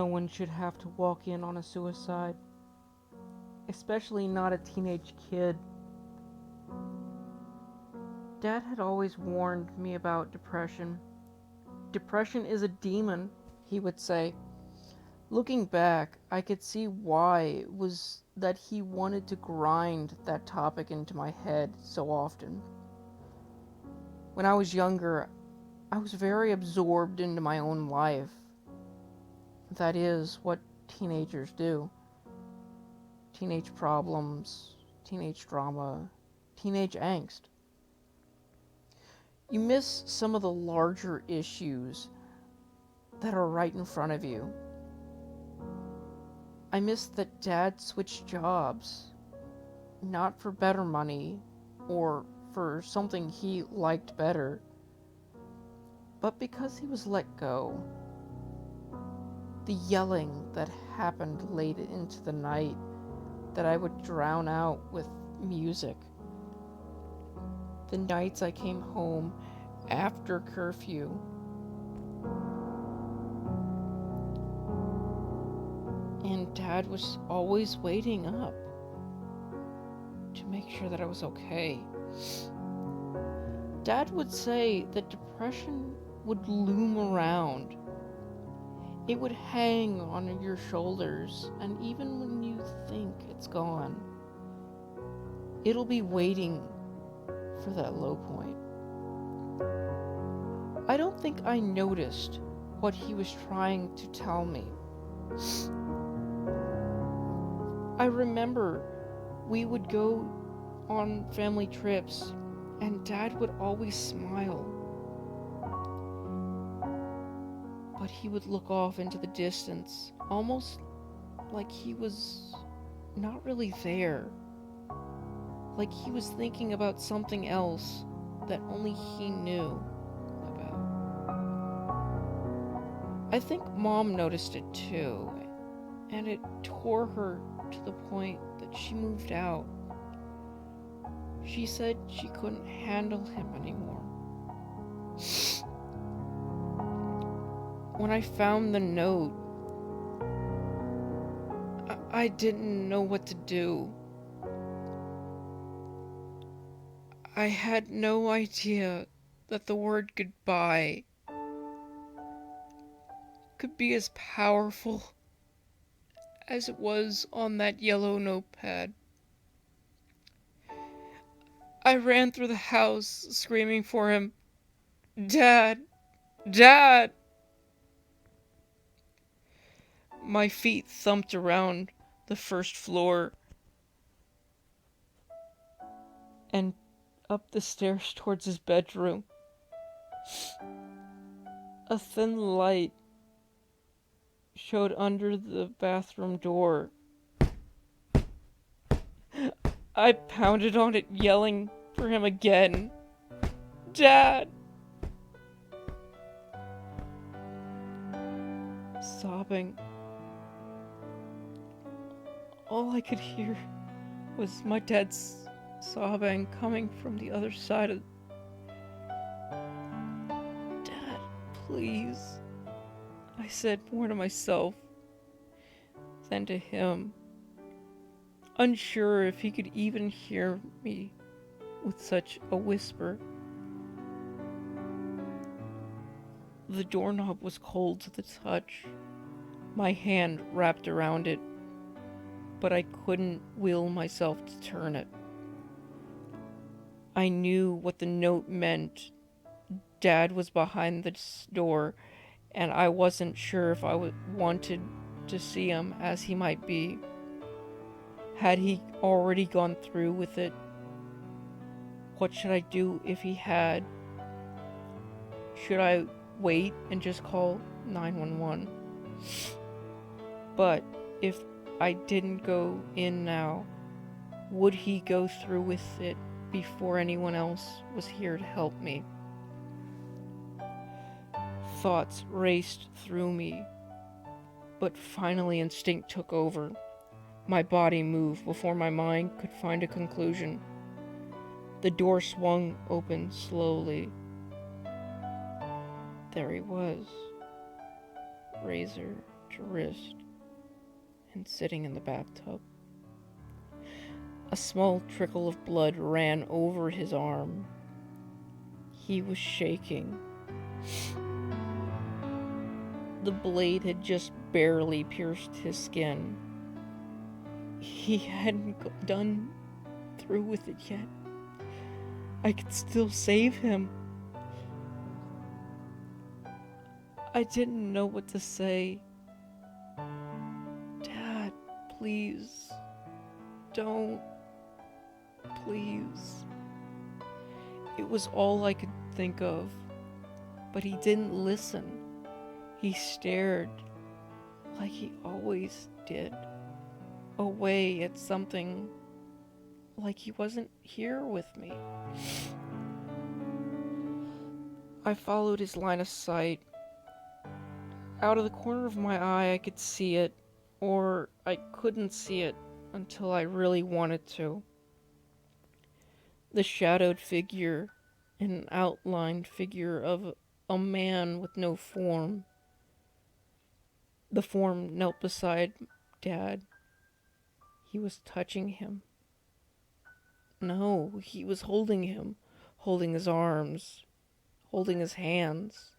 no one should have to walk in on a suicide, especially not a teenage kid. Dad had always warned me about depression. Depression is a demon, he would say. Looking back, I could see why it was that he wanted to grind that topic into my head so often. When I was younger, I was very absorbed into my own life. That is what teenagers do. Teenage problems, teenage drama, teenage angst. You miss some of the larger issues that are right in front of you. I miss that Dad switched jobs, not for better money or for something he liked better, but because he was let go. The yelling that happened late into the night that I would drown out with music. The nights I came home after curfew. And Dad was always waiting up to make sure that I was okay. Dad would say that depression would loom around. It would hang on your shoulders, and even when you think it's gone, it'll be waiting for that low point. I don't think I noticed what he was trying to tell me. I remember we would go on family trips, and Dad would always smile. But he would look off into the distance, almost like he was not really there. Like he was thinking about something else that only he knew about. I think Mom noticed it too, and it tore her to the point that she moved out. She said she couldn't handle him anymore. When I found the note, I didn't know what to do. I had no idea that the word goodbye could be as powerful as it was on that yellow notepad. I ran through the house screaming for him, "Dad! Dad!" My feet thumped around the first floor and up the stairs towards his bedroom. A thin light showed under the bathroom door. I pounded on it, yelling for him again. "Dad!" Sobbing. All I could hear was my dad's sobbing coming from the other side of... "Dad, please," I said more to myself than to him, unsure if he could even hear me with such a whisper. The doorknob was cold to the touch, my hand wrapped around it, but I couldn't will myself to turn it. I knew what the note meant. Dad was behind the door, and I wasn't sure if I wanted to see him as he might be. Had he already gone through with it? What should I do if he had? Should I wait and just call 911? But if I didn't go in now, would he go through with it before anyone else was here to help me? Thoughts raced through me, but finally instinct took over. My body moved before my mind could find a conclusion. The door swung open slowly. There he was. Razor scratched wrist and sitting in the bathtub. A small trickle of blood ran over his arm. He was shaking. The blade had just barely pierced his skin. He hadn't done through with it yet. I could still save him. I didn't know what to say. Dad, please, don't, please. It was all I could think of, but he didn't listen. He stared, like he always did, away at something, like he wasn't here with me. I followed his line of sight. Out of the corner of my eye, I could see it, or I couldn't see it until I really wanted to. The shadowed figure, an outlined figure of a man with no form. The form knelt beside Dad. He was touching him. No, he was holding him, holding his arms, holding his hands.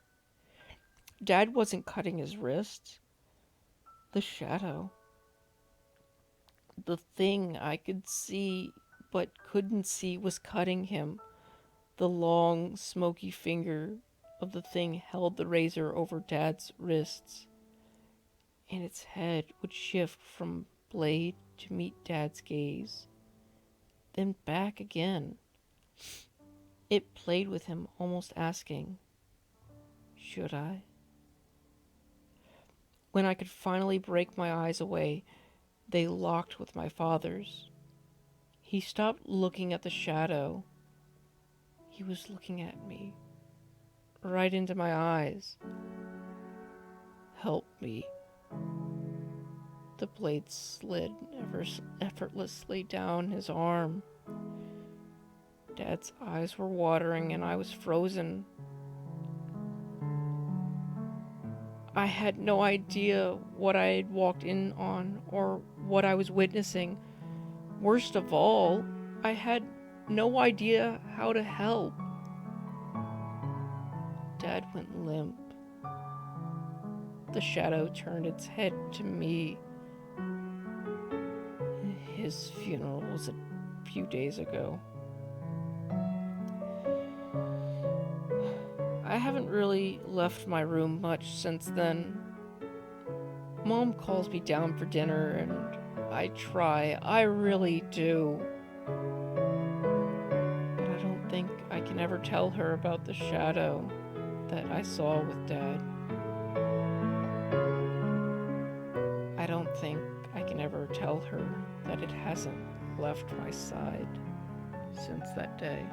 Dad wasn't cutting his wrists. The shadow. The thing I could see but couldn't see was cutting him. The long, smoky finger of the thing held the razor over Dad's wrists, and its head would shift from blade to meet Dad's gaze, then back again. It played with him, almost asking, "Should I?" When I could finally break my eyes away, they locked with my father's. He stopped looking at the shadow. He was looking at me, right into my eyes. "Help me." The blade slid effortlessly down his arm. Dad's eyes were watering and I was frozen. I had no idea what I had walked in on or what I was witnessing. Worst of all, I had no idea how to help. Dad went limp. The shadow turned its head to me. His funeral was a few days ago. I haven't really left my room much since then. Mom calls me down for dinner and I try, I really do. But I don't think I can ever tell her about the shadow that I saw with Dad. I don't think I can ever tell her that it hasn't left my side since that day.